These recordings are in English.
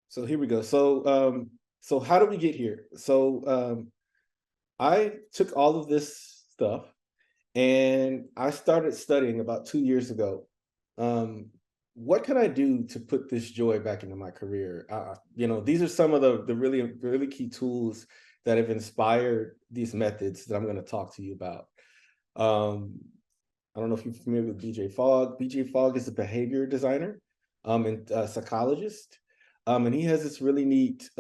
So here we go. So how did we get here? I took all of this stuff and I started studying about 2 years ago. Um, what can I do to put this joy back into my career? These are some of the really key tools that have inspired these methods that I'm going to talk to you about. Um, I don't know if you're familiar with BJ Fogg. BJ Fogg is a behavior designer and psychologist. And he has this really neat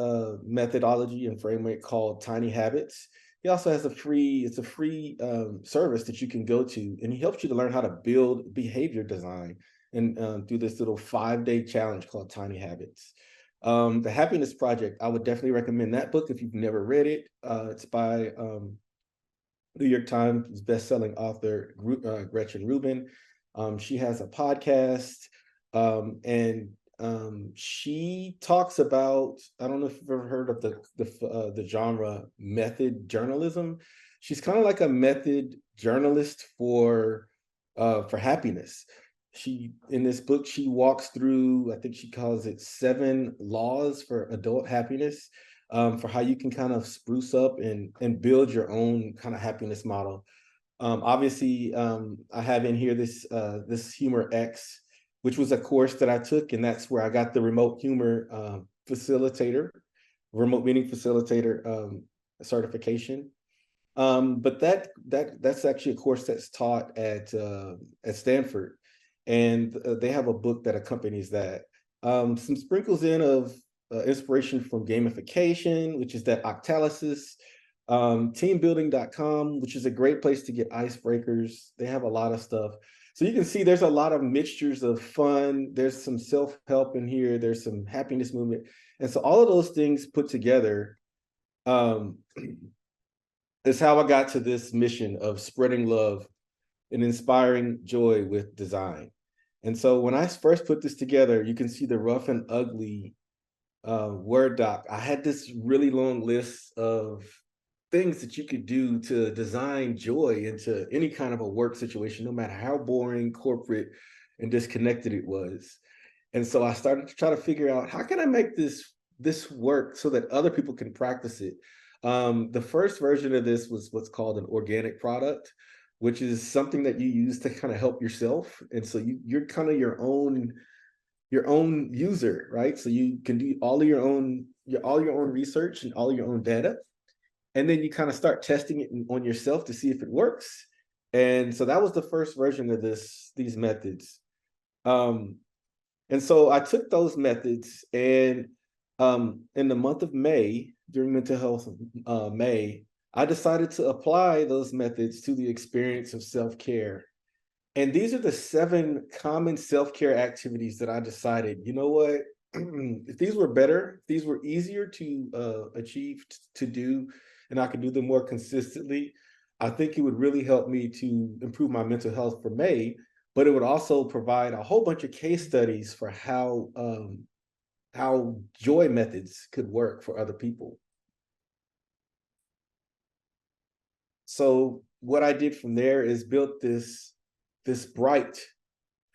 methodology and framework called Tiny Habits. He also has it's a free service that you can go to, and he helps you to learn how to build behavior design and do this little 5-day challenge called Tiny Habits. The Happiness Project, I would definitely recommend that book if you've never read it. It's by New York Times best-selling author Gretchen Rubin. She has a podcast, and she talks about. I don't know if you've ever heard of the genre method journalism. She's kind of like a method journalist for happiness. She in this book she walks through. I think she calls it 7 laws for adult happiness, for how you can kind of spruce up and build your own kind of happiness model. Obviously, I have in here this Humor X, which was a course that I took, and that's where I got the remote meeting facilitator certification. But that's actually a course that's taught at Stanford, and they have a book that accompanies that. Some sprinkles in of inspiration from gamification, which is that Octalysis, teambuilding.com, which is a great place to get icebreakers. They have a lot of stuff. So you can see there's a lot of mixtures of fun. There's some self-help in here. There's some happiness movement. And so all of those things put together um, is how I got to this mission of spreading love and inspiring joy with design. And so when I first put this together, you can see the rough and ugly Word doc. I had this really long list of things that you could do to design joy into any kind of a work situation, no matter how boring, corporate, and disconnected it was. And so I started to try to figure out how can I make this work so that other people can practice it. The first version of this was what's called an organic product, which is something that you use to kind of help yourself. And so you're kind of your own user, right? So you can do all your own research and all your own data, and then you kind of start testing it on yourself to see if it works. And so that was the first version of these methods. Um, and so I took those methods, and in the month of May, during Mental Health May, I decided to apply those methods to the experience of self-care. And these are the 7 common self-care activities that I decided, you know what, if these were better, if these were easier to achieve, to do, and I could do them more consistently, I think it would really help me to improve my mental health for May, but it would also provide a whole bunch of case studies for how joy methods could work for other people. So what I did from there is built this bright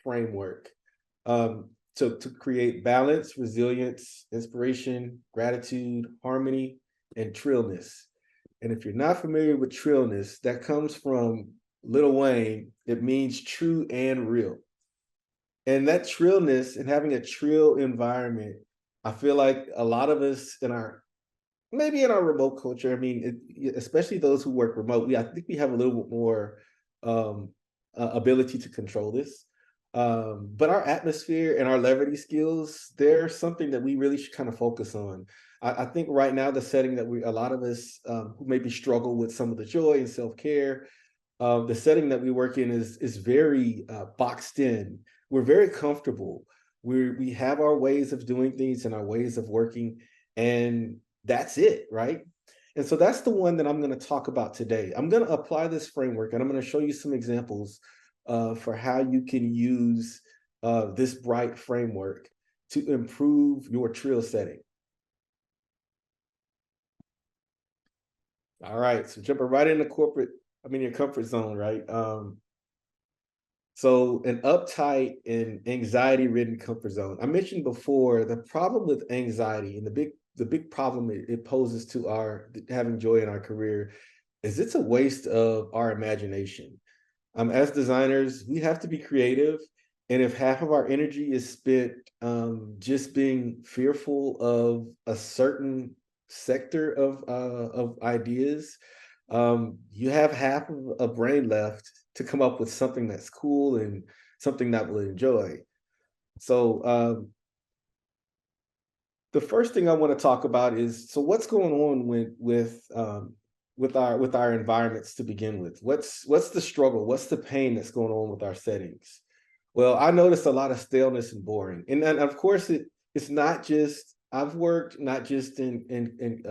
framework to create balance, resilience, inspiration, gratitude, harmony, and trillness. And if you're not familiar with trillness, that comes from Lil Wayne. It means true and real. And that trillness and having a trill environment, I feel like a lot of us maybe in our remote culture, I mean, especially those who work remote, I think we have a little bit more um, ability to control this. But our atmosphere and our levity skills, they're something that we really should kind of focus on. I think right now the setting that a lot of us who maybe struggle with some of the joy and self-care, the setting that we work in is very boxed in. We're very comfortable. We have our ways of doing things and our ways of working, and that's it, right? And so that's the one that I'm going to talk about today. I'm going to apply this framework, and I'm going to show you some examples for how you can use this bright framework to improve your trill setting. All right, so jumping right into your comfort zone, right? So an uptight and anxiety-ridden comfort zone. I mentioned before the problem with anxiety and the big problem it poses to our having joy in our career is it's a waste of our imagination. As designers, we have to be creative, and if half of our energy is spent just being fearful of a certain sector of ideas, you have half of a brain left to come up with something that's cool and something that we'll enjoy. So the first thing I want to talk about is so what's going on with our environments to begin with. What's the struggle? What's the pain that's going on with our settings? Well, I noticed a lot of staleness and boring, and of course it's not just I've worked not just in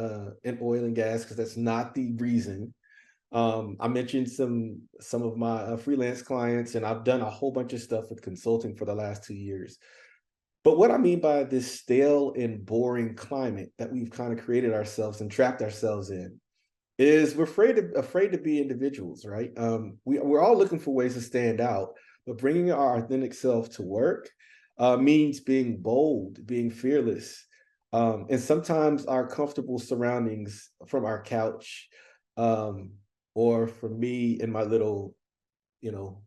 oil and gas because that's not the reason. I mentioned some of my freelance clients, and I've done a whole bunch of stuff with consulting for the last 2 years. But what I mean by this stale and boring climate that we've kind of created ourselves and trapped ourselves in is we're afraid to be individuals, right? We're all looking for ways to stand out, but bringing our authentic self to work means being bold, being fearless, and sometimes our comfortable surroundings from our couch, um, or for me in my little, you know,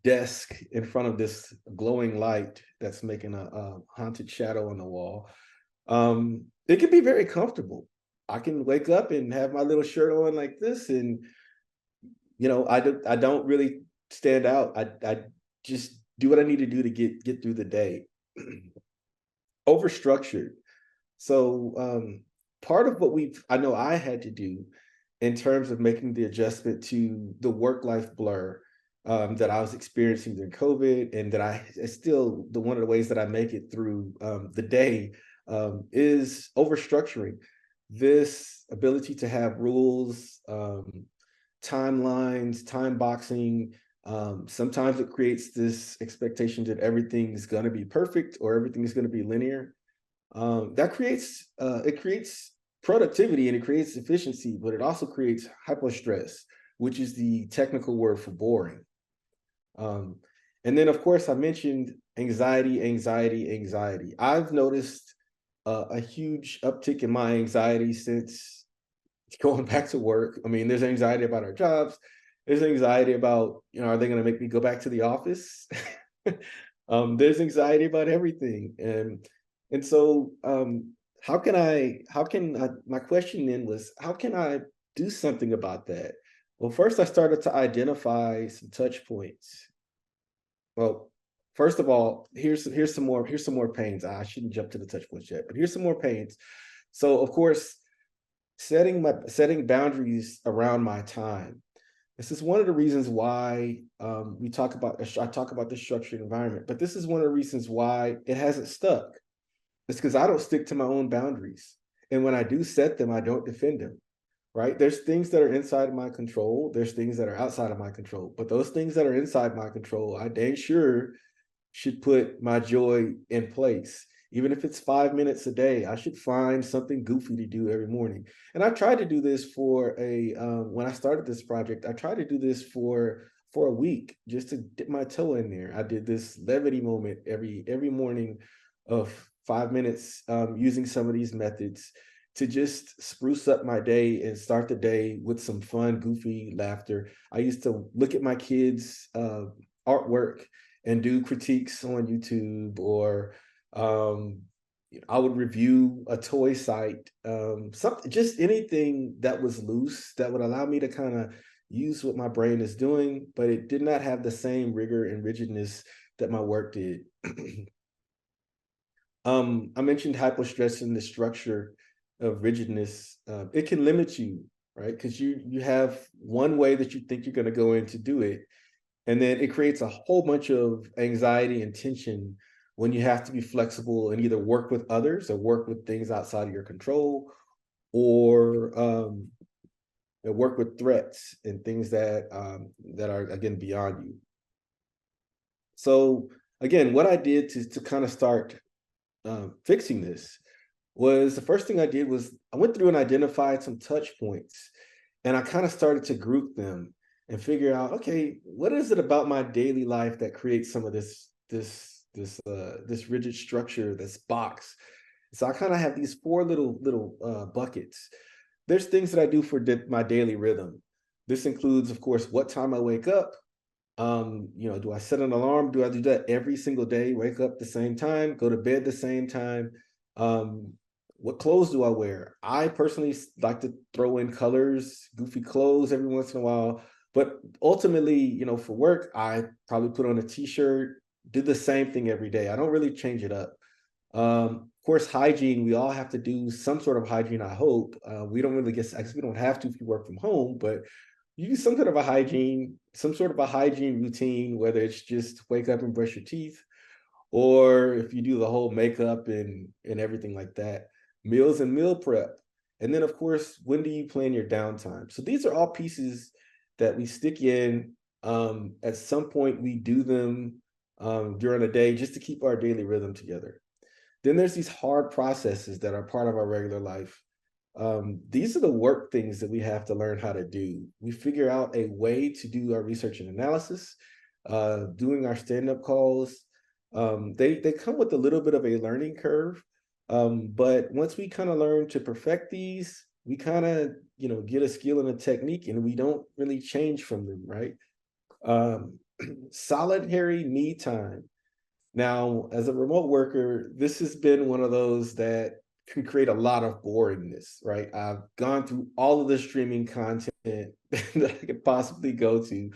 desk in front of this glowing light that's making a haunted shadow on the wall. It can be very comfortable. I can wake up and have my little shirt on like this, and I don't really stand out. I just do what I need to do to get through the day. Over structured. So part of what I know I had to do in terms of making the adjustment to the work life blur that I was experiencing during COVID, and that I it's still the one of the ways that I make it through the day is over structuring. This ability to have rules, timelines, time boxing. Sometimes it creates this expectation that everything's going to be perfect or everything is going to be linear. That creates it creates productivity and it creates efficiency, but it also creates hypostress, which is the technical word for boring. Um, and then, of course, I mentioned anxiety, anxiety, anxiety. I've noticed a huge uptick in my anxiety since going back to work. I mean, there's anxiety about our jobs. There's anxiety about, are they going to make me go back to the office? There's anxiety about everything, and so my question then was, how can I do something about that? Well, first I started to identify some touch points. Well, first of all, here's some more pains. I shouldn't jump to the touch points yet, but here's some more pains. So of course, setting boundaries around my time. This is one of the reasons why I talk about the structured environment, but this is one of the reasons why it hasn't stuck. It's because I don't stick to my own boundaries. And when I do set them, I don't defend them, right? There's things that are inside of my control. There's things that are outside of my control. But those things that are inside my control, I dang sure should put my joy in place. Even if it's 5 minutes a day, I should find something goofy to do every morning. And I tried to do this when I started this project, I tried to do this for a week just to dip my toe in there. I did this levity moment every morning of 5 minutes, using some of these methods to just spruce up my day and start the day with some fun, goofy laughter. I used to look at my kids' artwork and do critiques on YouTube, or I would review a toy site, something, just anything that was loose that would allow me to kind of use what my brain is doing, but it did not have the same rigor and rigidness that my work did. I mentioned hypostress and the structure of rigidness. It can limit you, right? Because you have one way that you think you're going to go in to do it, and then it creates a whole bunch of anxiety and tension when you have to be flexible and either work with others or work with things outside of your control, or work with threats and things that are again beyond you. So again, what I did to kind of start fixing this was, the first thing I did was I went through and identified some touch points, and I kind of started to group them. and figure out, okay, what is it about my daily life that creates some of this rigid structure, this box. So I kind of have these four little buckets. There's things that I do for my daily rhythm. This includes, of course, what time I wake up. Do I set an alarm? Do I do that every single day? Wake up the same time, go to bed the same time. Um, what clothes do I wear? I personally like to throw in colors, goofy clothes every once in a while. But ultimately, for work, I probably put on a t-shirt, do the same thing every day. I don't really change it up. Of course, hygiene, we all have to do some sort of hygiene, I hope. We don't really get, I guess we don't have to if you work from home, but you do some some sort of a hygiene routine, whether it's just wake up and brush your teeth, or if you do the whole makeup and everything like that, meals and meal prep. And then of course, when do you plan your downtime? So these are all pieces that we stick in. At some point we do them during the day just to keep our daily rhythm together. Then there's these hard processes that are part of our regular life. These are the work things that we have to learn how to do. We figure out a way to do our research and analysis, doing our stand-up calls. They come with a little bit of a learning curve, but once we kind of learn to perfect these, we kind of get a skill and a technique, and we don't really change from them, right? Um, Solitary me time. Now, as a remote worker, this has been one of those that can create a lot of boringness, right? I've gone through all of the streaming content that I could possibly go to.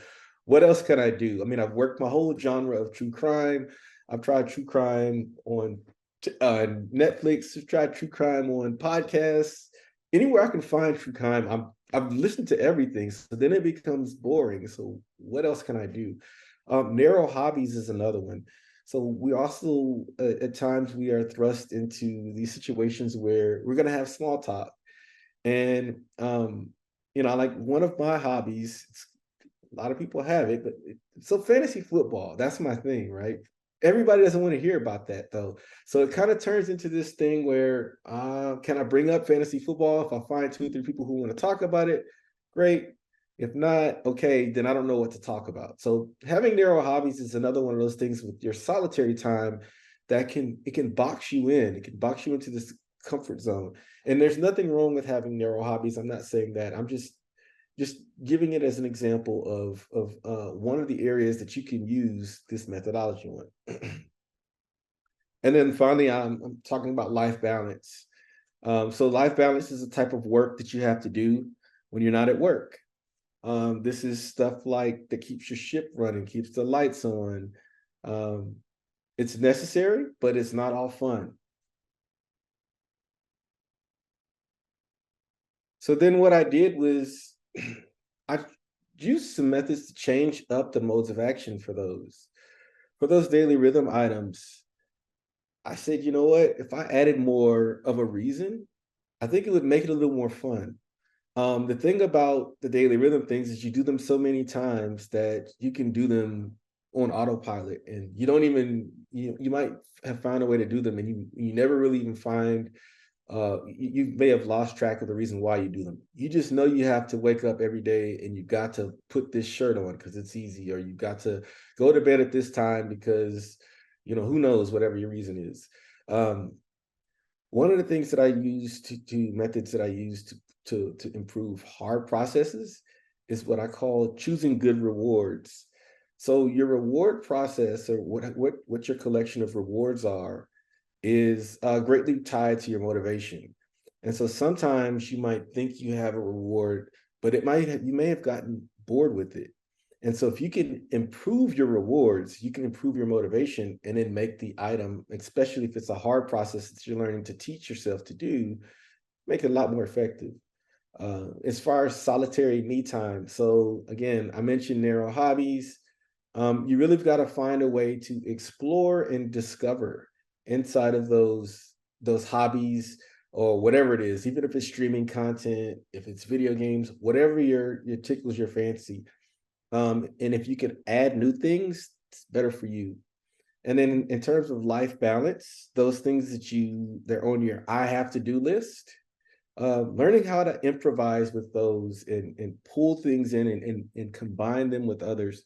What else can I do? I mean, I've worked my whole genre of true crime. I've tried true crime on Netflix. I've tried true crime on podcasts. Anywhere I can find true crime, I've listened to everything. So then it becomes boring. So what else can I do? Narrow hobbies is another one. So we also, at times, we are thrust into these situations where we're going to have small talk. And, like one of my hobbies, a lot of people have it, but so fantasy football, that's my thing, right? Everybody doesn't want to hear about that though. So it kind of turns into this thing where, can I bring up fantasy football? If I find two or three people who want to talk about it, great. If not, okay, then I don't know what to talk about. So having narrow hobbies is another one of those things with your solitary time that it can box you in. It can box you into this comfort zone. And there's nothing wrong with having narrow hobbies. I'm not saying that. I'm just giving it as an example of one of the areas that you can use this methodology on. And then finally, I'm talking about life balance. So life balance is a type of work that you have to do when you're not at work. This is stuff like that keeps your ship running, keeps the lights on. It's necessary, but it's not all fun. So then what I did was I used some methods to change up the modes of action for those. For those daily rhythm items, I said, you know what? If I added more of a reason, I think it would make it a little more fun. The thing about the daily rhythm things is you do them so many times that you can do them on autopilot, and you don't even you might have found a way to do them, and you never really even find you may have lost track of the reason why you do them. You just know you have to wake up every day and you got to put this shirt on because it's easy, or you got to go to bed at this time because who knows, whatever your reason is. Um, One of the things that I use to methods that I use to improve hard processes is what I call choosing good rewards. So your reward process, or what your collection of rewards are, is greatly tied to your motivation. And so sometimes you might think you have a reward, but you may have gotten bored with it. And so if you can improve your rewards, you can improve your motivation and then make the item, especially if it's a hard process that you're learning to teach yourself to do, make it a lot more effective. As far as solitary me time, so again, I mentioned narrow hobbies. You really got to find a way to explore and discover inside of those hobbies or whatever it is, even if it's streaming content, if it's video games, whatever your tickles your fancy. And if you could add new things, it's better for you. And then in terms of life balance, those things they're on your I have to do list, learning how to improvise with those and pull things in and combine them with others.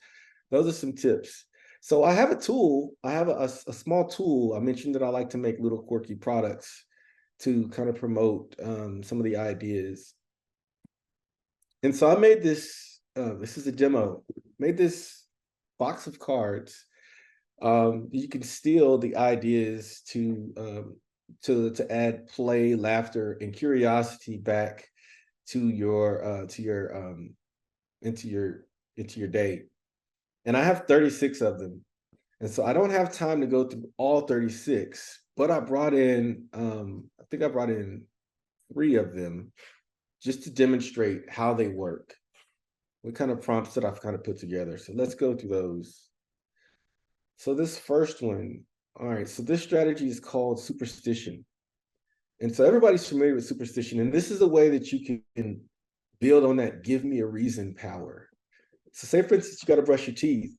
Those are some tips. So I have a tool. I have a small tool. I mentioned that I like to make little quirky products to kind of promote some of the ideas. And so I made this. This is a demo. Made this box of cards. You can steal the ideas to add play, laughter, and curiosity back to your into your day. And I have 36 of them. And so I don't have time to go through all 36, but I brought in I think I brought in 3 of them just to demonstrate how they work. What kind of prompts that I've kind of put together. So let's go through those. So this first one, all right, so this strategy is called superstition. And so everybody's familiar with superstition, and this is a way that you can build on that give me a reason power. So say, for instance, you got to brush your teeth.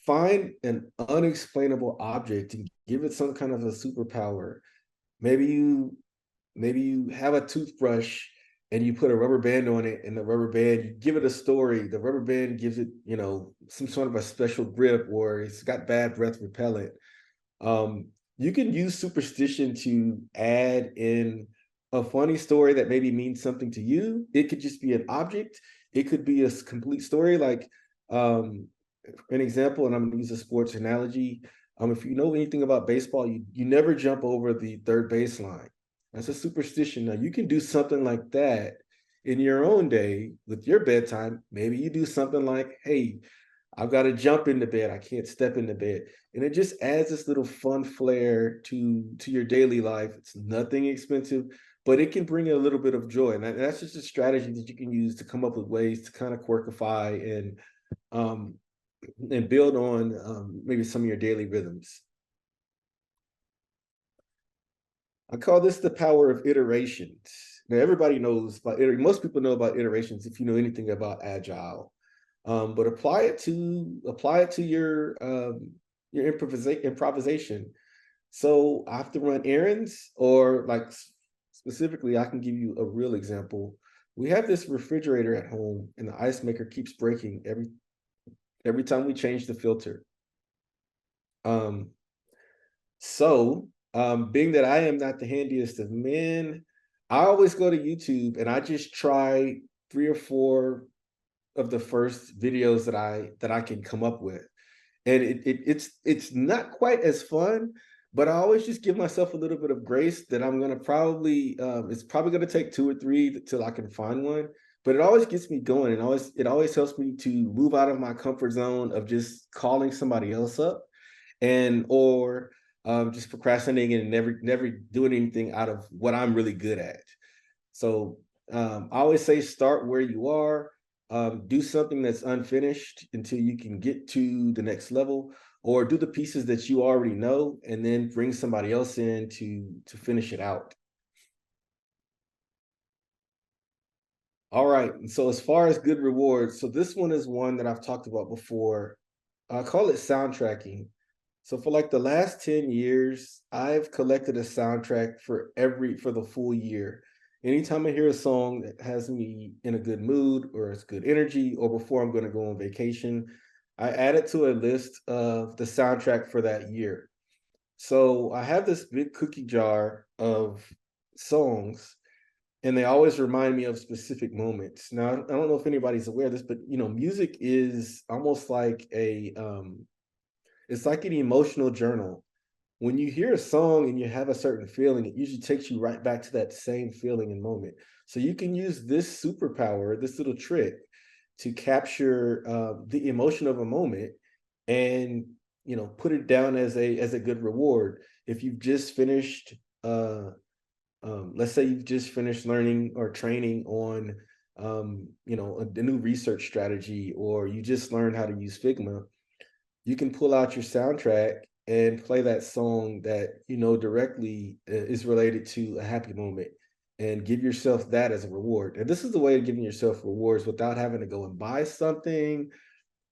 Find an unexplainable object and give it some kind of a superpower. Maybe you have a toothbrush and you put a rubber band on it, and the rubber band, you give it a story. The rubber band gives it, some sort of a special grip, or it's got bad breath repellent. You can use superstition to add in a funny story that maybe means something to you. It could just be an object. It could be a complete story. Like an example, and I'm going to use a sports analogy. If you know anything about baseball, you never jump over the third baseline. That's a superstition. Now you can do something like that in your own day with your bedtime. Maybe you do something like, hey, I've got to jump into bed. I can't step into bed. And it just adds this little fun flair to your daily life. It's nothing expensive, but it can bring a little bit of joy. And that's just a strategy that you can use to come up with ways to kind of quirkify and build on maybe some of your daily rhythms. I call this the power of iterations. Now, everybody knows about most people know about iterations if you know anything about agile. But apply it to your improvisation. So I have to run errands, or like specifically, I can give you a real example. We have this refrigerator at home, and the ice maker keeps breaking every time we change the filter. Being that I am not the handiest of men, I always go to YouTube and I just try 3 or 4 of the first videos that I can come up with. And it's not quite as fun, but I always just give myself a little bit of grace that I'm gonna probably it's probably gonna take 2 or 3 till I can find one. But it always gets me going, and it always helps me to move out of my comfort zone of just calling somebody else up or just procrastinating and never doing anything out of what I'm really good at. So I always say start where you are. Do something that's unfinished until you can get to the next level, or do the pieces that you already know and then bring somebody else in to finish it out. All right, and so as far as good rewards, so this one is one that I've talked about before. I call it soundtracking. So for like the last 10 years, I've collected a soundtrack for the full year. Anytime I hear a song that has me in a good mood, or it's good energy, or before I'm going to go on vacation, I add it to a list of the soundtrack for that year. So I have this big cookie jar of songs, and they always remind me of specific moments. Now, I don't know if anybody's aware of this, but music is almost like it's like an emotional journal. When you hear a song and you have a certain feeling, it usually takes you right back to that same feeling and moment. So you can use this superpower, this little trick, to capture the emotion of a moment, and put it down as a good reward. If you've just finished, let's say you've just finished learning or training on, a new research strategy, or you just learned how to use Figma, you can pull out your soundtrack and play that song that directly is related to a happy moment, and give yourself that as a reward. And this is the way of giving yourself rewards without having to go and buy something.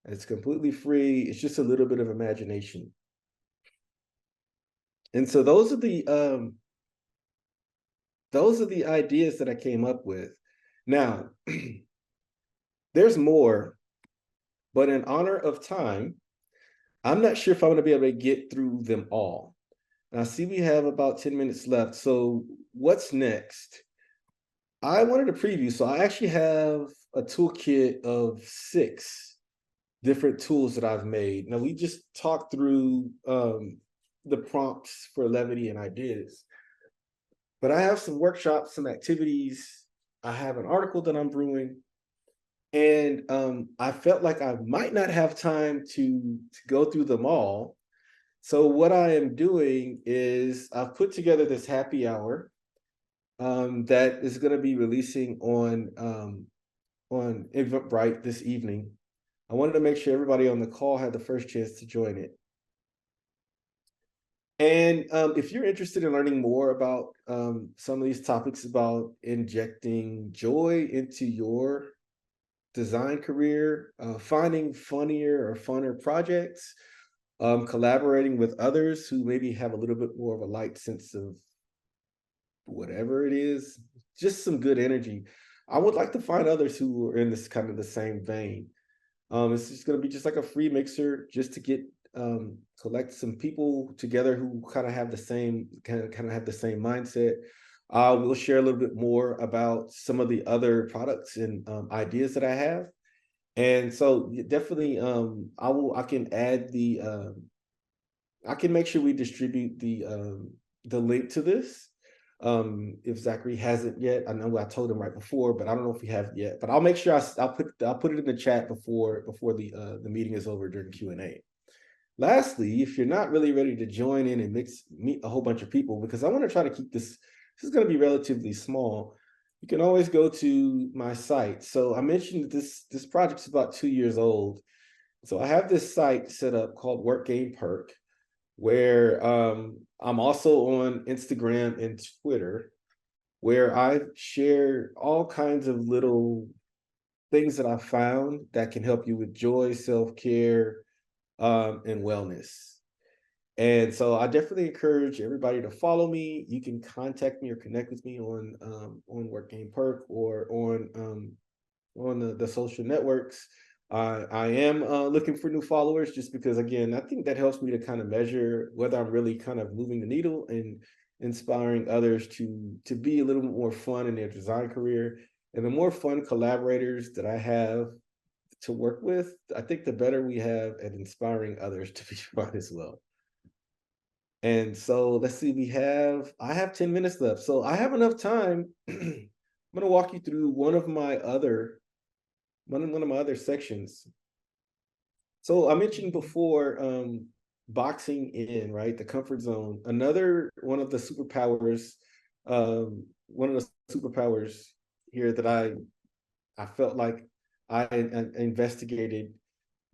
It's completely free. It's just a little bit of imagination. And so those are those are the ideas that I came up with. Now, there's more, but in honor of time, I'm not sure if I'm going to be able to get through them all. And I see we have about 10 minutes left. So what's next? I wanted a preview. So I actually have a toolkit of 6 different tools that I've made. Now, we just talked through the prompts for levity and ideas, but I have some workshops, some activities. I have an article that I'm brewing, and I felt like I might not have time to go through them all. So what I am doing is I've put together this happy hour that is going to be releasing on Eventbrite this evening. I wanted to make sure everybody on the call had the first chance to join it. And if you're interested in learning more about some of these topics about injecting joy into your design career, finding funnier or funner projects, collaborating with others who maybe have a little bit more of a light sense of whatever it is, just some good energy. I would like to find others who are in this kind of the same vein. It's just going to be just like a free mixer, just to get collect some people together who kind of have the same have the same mindset. We'll share a little bit more about some of the other products and ideas that I have. And so definitely, I can add I can make sure we distribute the link to this. If Zachary hasn't yet, I know I told him right before, but I don't know if he has yet. But I'll make sure I'll put it in the chat before the meeting is over during Q&A. Lastly, if you're not really ready to join in and meet a whole bunch of people, because I want to try to keep this is going to be relatively small, you can always go to my site. So I mentioned this project's about 2 years old. So I have this site set up called Work Game Perk, where I'm also on Instagram and Twitter, where I share all kinds of little things that I found that can help you with joy, self-care, and wellness. And so I definitely encourage everybody to follow me. You can contact me or connect with me on Work Game Perk or on the social networks. I am looking for new followers, just because, again, I think that helps me to kind of measure whether I'm really kind of moving the needle and inspiring others to be a little bit more fun in their design career. And the more fun collaborators that I have to work with, I think the better we have at inspiring others to be fun as well. And so let's see, I have 10 minutes left. So I have enough time. I'm going to walk you through one of my other sections. So I mentioned before, boxing in, right? The comfort zone. Another one of the superpowers, here that I felt like I investigated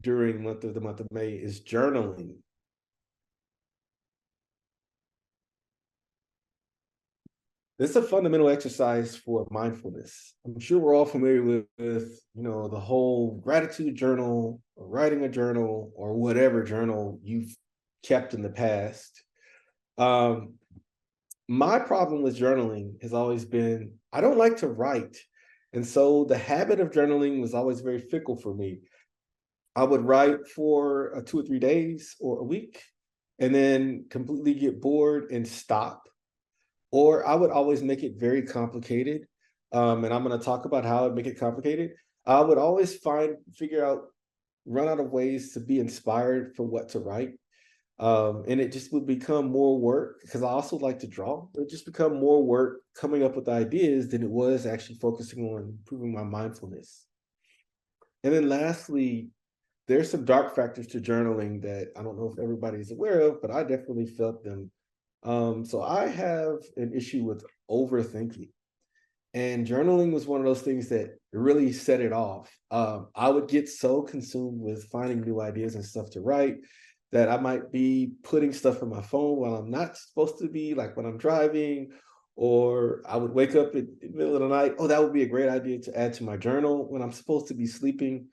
during the month of May is journaling. This is a fundamental exercise for mindfulness. I'm sure we're all familiar with the whole gratitude journal or writing a journal or whatever journal you've kept in the past. My problem with journaling has always been I don't like to write. And so the habit of journaling was always very fickle for me. I would write for 2 or 3 days or a week and then completely get bored and stop. Or I would always make it very complicated. And I'm going to talk about how I make it complicated. I would always run out of ways to be inspired for what to write. And it just would become more work, because I also like to draw. It would just become more work coming up with ideas than it was actually focusing on improving my mindfulness. And then lastly, there's some dark factors to journaling that I don't know if everybody's aware of, but I definitely felt them. So I have an issue with overthinking, and journaling was one of those things that really set it off. I would get so consumed with finding new ideas and stuff to write that I might be putting stuff in my phone while I'm not supposed to be, like when I'm driving, or I would wake up in the middle of the night. Oh, that would be a great idea to add to my journal when I'm supposed to be sleeping.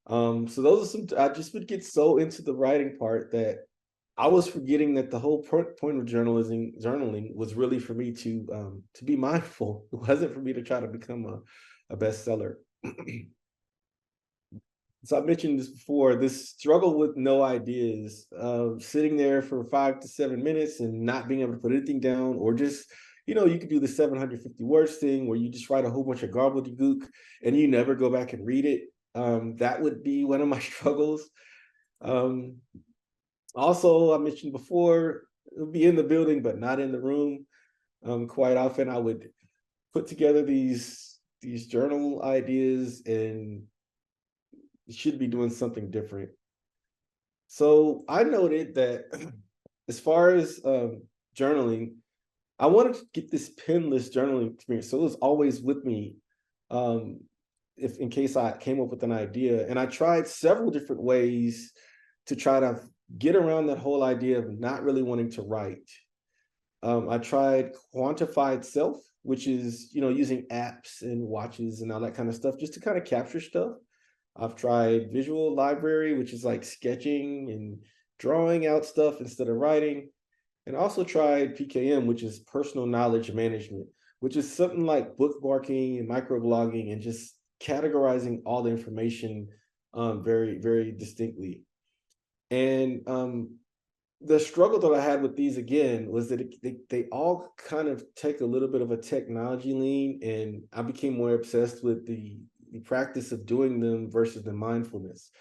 So those are I just would get so into the writing part that I was forgetting that the whole point of journaling was really for me to be mindful. It wasn't for me to try to become a bestseller. So I mentioned this before, this struggle with no ideas, sitting there for 5 to 7 minutes and not being able to put anything down, or just, you could do the 750 words thing where you just write a whole bunch of gobbledygook and you never go back and read it. That would be one of my struggles. Um, Also, I mentioned before, it would be in the building, but not in the room. Quite often I would put together these journal ideas and should be doing something different. So I noted that as far as journaling, I wanted to get this penless journaling experience. So it was always with me, um, if in case I came up with an idea. And I tried several different ways to try to get around that whole idea of not really wanting to write. I tried quantified self, which is, using apps and watches and all that kind of stuff just to kind of capture stuff. I've tried visual library, which is like sketching and drawing out stuff instead of writing. And also tried PKM, which is personal knowledge management, which is something like bookmarking and microblogging and just categorizing all the information very, very distinctly. And the struggle that I had with these again was that they all kind of take a little bit of a technology lean, and I became more obsessed with the practice of doing them versus the mindfulness.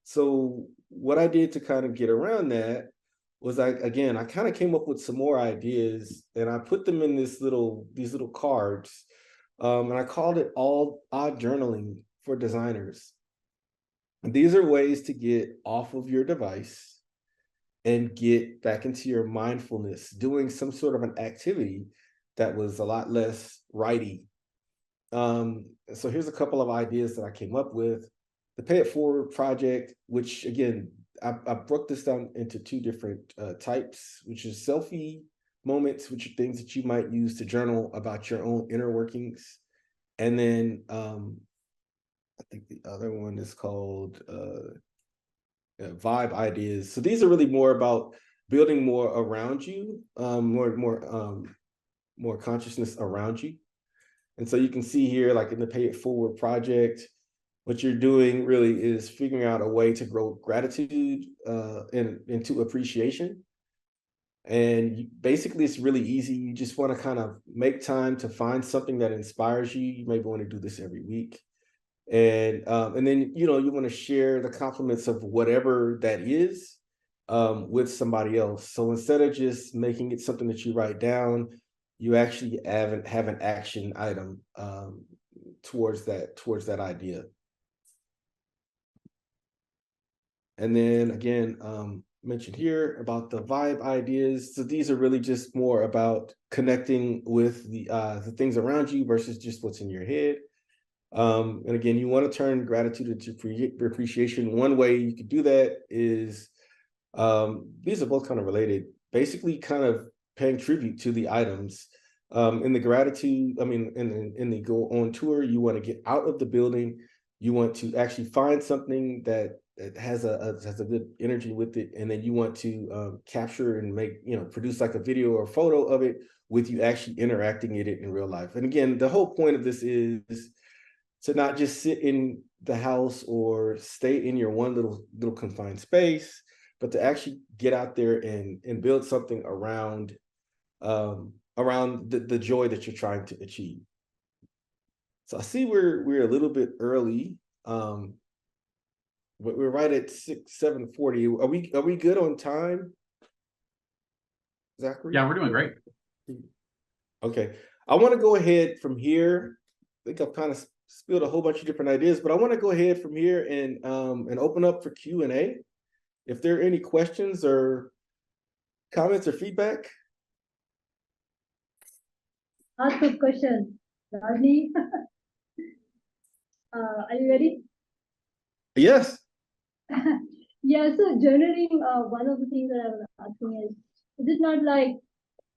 So what I did to kind of get around that was I kind of came up with some more ideas and I put them in these little cards, and I called it all odd journaling for designers. And these are ways to get off of your device and get back into your mindfulness, doing some sort of an activity that was a lot less righty. So here's a couple of ideas that I came up with. The Pay It Forward project, which again, I broke this down into two different types, which is selfie moments, which are things that you might use to journal about your own inner workings. And then I think the other one is called vibe ideas. So these are really more about building more around you, more consciousness around you. And so you can see here, like in the Pay It Forward project, what you're doing really is figuring out a way to grow gratitude into appreciation. And basically, it's really easy. You just want to kind of make time to find something that inspires you. You may want to do this every week. And then, you want to share the compliments of whatever that is with somebody else. So instead of just making it something that you write down, you actually have an action item towards that idea. And then again, mentioned here about the vibe ideas. So these are really just more about connecting with the things around you versus just what's in your head. And again, you want to turn gratitude into appreciation. One way you could do that is, these are both kind of related, basically kind of paying tribute to the items. In the gratitude, in the go on tour, you want to get out of the building. You want to actually find something that has a good energy with it, and then you want to capture and produce like a video or photo of it with you actually interacting in it in real life. And again, the whole point of this is to not just sit in the house or stay in your one little confined space, but to actually get out there and build something around the joy that you're trying to achieve. So I see we're a little bit early. But we're right at 7:40. Are we good on time, Zachary? Yeah, we're doing great. Okay. I want to go ahead from here. I think I've kind of spilled a whole bunch of different ideas, but I want to go ahead from here and open up for Q&A. If there are any questions or comments or feedback. Ask a question, Rodney. Are you ready? Yes. Yeah, so journaling, one of the things that I was asking is it not like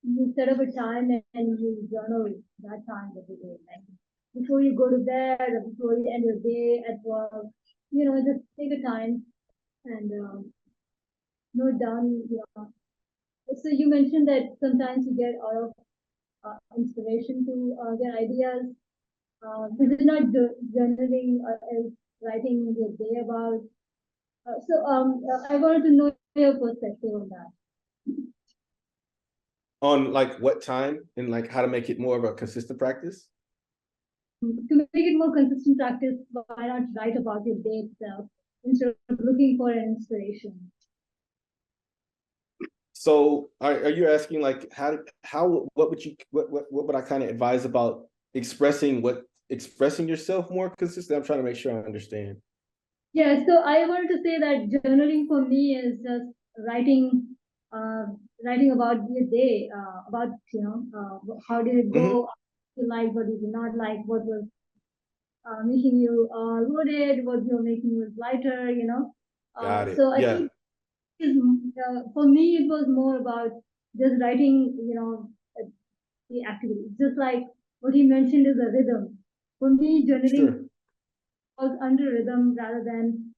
you set up a time and you journal that time every day, like before you go to bed or before you end your day at work, just take a time and note down your. So you mentioned that sometimes you get out of inspiration to get ideas. This is not journaling as writing your day about. I wanted to know your perspective on that. On like what time and like how to make it more of a consistent practice? To make it more consistent practice, why not write about your day itself instead of looking for an inspiration? So are you asking like how what would you what would I kind of advise about expressing yourself more consistently? I'm trying to make sure I understand. Yeah, so I wanted to say that journaling for me is just writing, uh, writing about your day, about how did it Hmm. go, what you like, what did you not like, what was making you loaded, what you making you lighter, you know. Got it. So I Yeah, think for me it was more about just writing, the activity. Just like what he mentioned is a rhythm. For me, journaling sure. falls under rhythm rather than,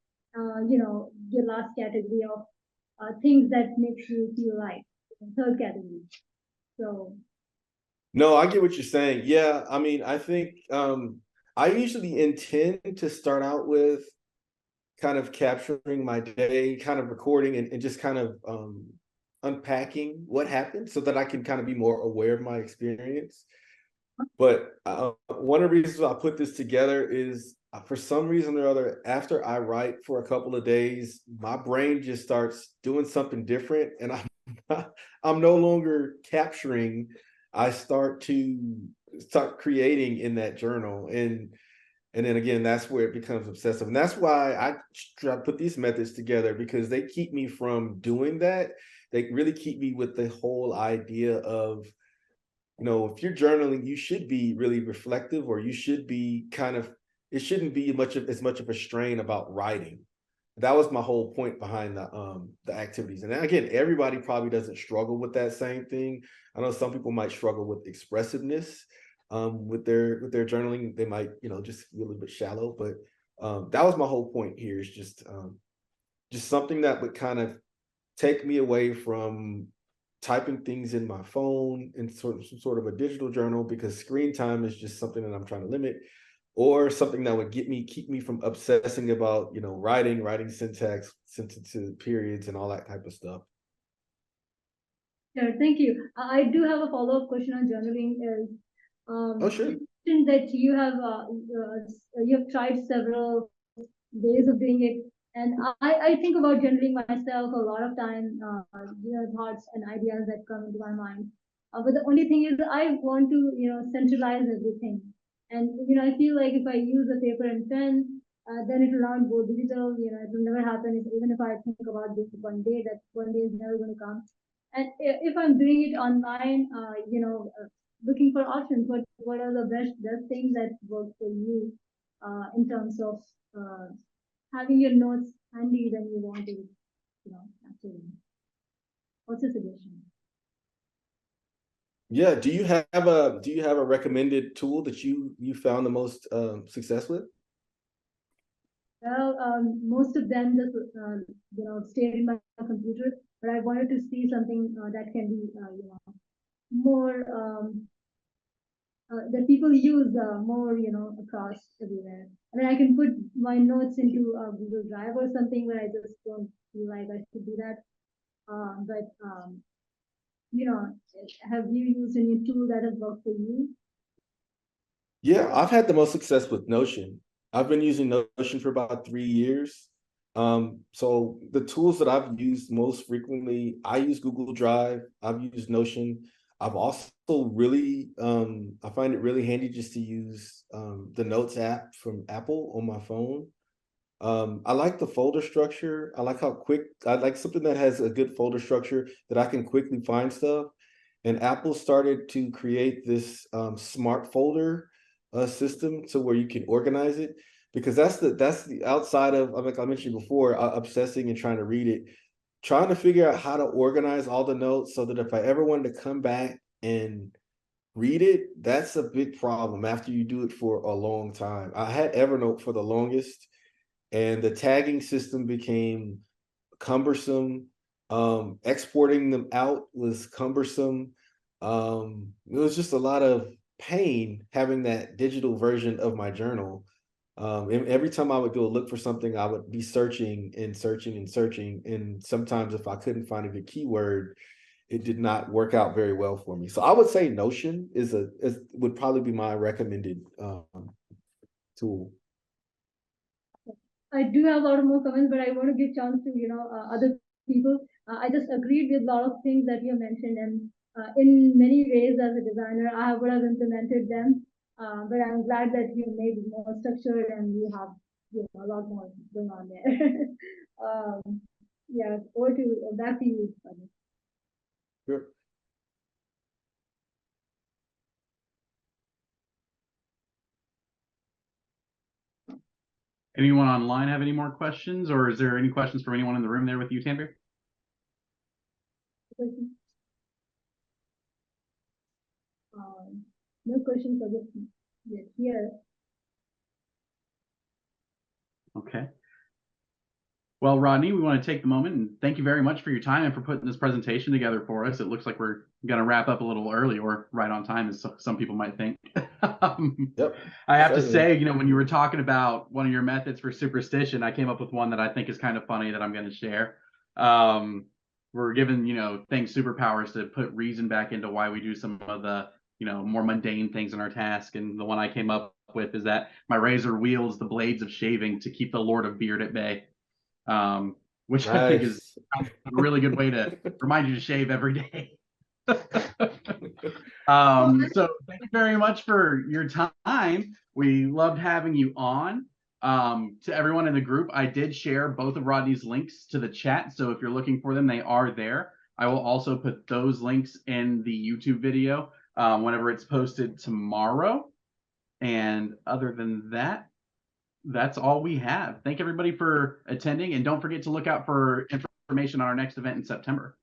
your last category of things that makes you feel right. Third category. So No, I get what you're saying. Yeah, I mean, I think I usually intend to start out with kind of capturing my day, kind of recording and just kind of unpacking what happened so that I can kind of be more aware of my experience. But one of the reasons I put this together is for some reason or other, after I write for a couple of days, my brain just starts doing something different, and I'm no longer capturing. I start creating in that journal, and then again, that's where it becomes obsessive, and that's why I try to put these methods together because they keep me from doing that. They really keep me with the whole idea of if you're journaling, you should be really reflective, or you should be kind of, it shouldn't be as much of a strain about writing. That was my whole point behind the activities. And again, everybody probably doesn't struggle with that same thing. I know some people might struggle with expressiveness with their journaling. They might, just be a little bit shallow, but that was my whole point here is just something that would kind of take me away from typing things in my phone in some sort of a digital journal, because screen time is just something that I'm trying to limit, or something that would keep me from obsessing about, writing syntax, sentences, periods, and all that type of stuff. sure, thank you. I do have a follow-up question on journaling. Is Oh, sure. you mentioned that you have tried several ways of doing it. And I think about journaling myself a lot of time, thoughts and ideas that come into my mind. But the only thing is I want to, centralize everything. And, I feel like if I use a paper and pen, then it will not go digital, it will never happen. Even if I think about this one day, that one day is never going to come. And if I'm doing it online, looking for options, what are the best things that work for you in terms of uh, having your notes handy when you want to, actually. What's your suggestion? Yeah. Do you have a recommended tool that you found the most success with? Well, most of them just, stay in my computer, but I wanted to see something that can be, more, that people use more, across everywhere. I mean, I can put my notes into Google Drive or something, but I just don't feel like I should do that. But you know, have you used any tool that has worked for you? Yeah, I've had the most success with Notion. I've been using Notion for about 3 years. So the tools that I've used most frequently, I use Google Drive, I've used Notion. I've also I find it really handy just to use the Notes app from Apple on my phone. I like the folder structure. I like something that has a good folder structure that I can quickly find stuff. And Apple started to create this smart folder system to where you can organize it, because that's the outside of, like I mentioned before, obsessing and trying to read it, trying to figure out how to organize all the notes so that if I ever wanted to come back and read it, that's a big problem after you do it for a long time. I had Evernote for the longest, and the tagging system became cumbersome. Exporting them out was cumbersome. It was just a lot of pain having that digital version of my journal. And every time I would go look for something, I would be searching and searching and searching. And sometimes if I couldn't find a good keyword, it did not work out very well for me. So I would say Notion would probably be my recommended tool. I do have a lot of more comments, but I want to give chance to other people. I just agreed with a lot of things that you mentioned, and in many ways, as a designer, I would have implemented them. But I'm glad that you made it more structured and you have a lot more going on there. Yeah, over to back to you. Sure. Anyone online have any more questions, or is there any questions from anyone in the room there with you, Tanvir? No questions for this here. Okay. Well, Rodney, we want to take the moment and thank you very much for your time and for putting this presentation together for us. It looks like we're going to wrap up a little early, or right on time, as some people might think. Yep. I have to say, when you were talking about one of your methods for superstition, I came up with one that I think is kind of funny that I'm going to share. We're given, things superpowers to put reason back into why we do some of the, more mundane things in our task. And the one I came up with is that my razor wields the blades of shaving to keep the Lord of Beard at bay. Which I think is a really good way to remind you to shave every day. So thank you very much for your time. We loved having you on. To everyone in the group, I did share both of Rodney's links to the chat. So if you're looking for them, they are there. I will also put those links in the YouTube video whenever it's posted tomorrow. And other than that, that's all we have. Thank everybody for attending, and don't forget to look out for information on our next event in September.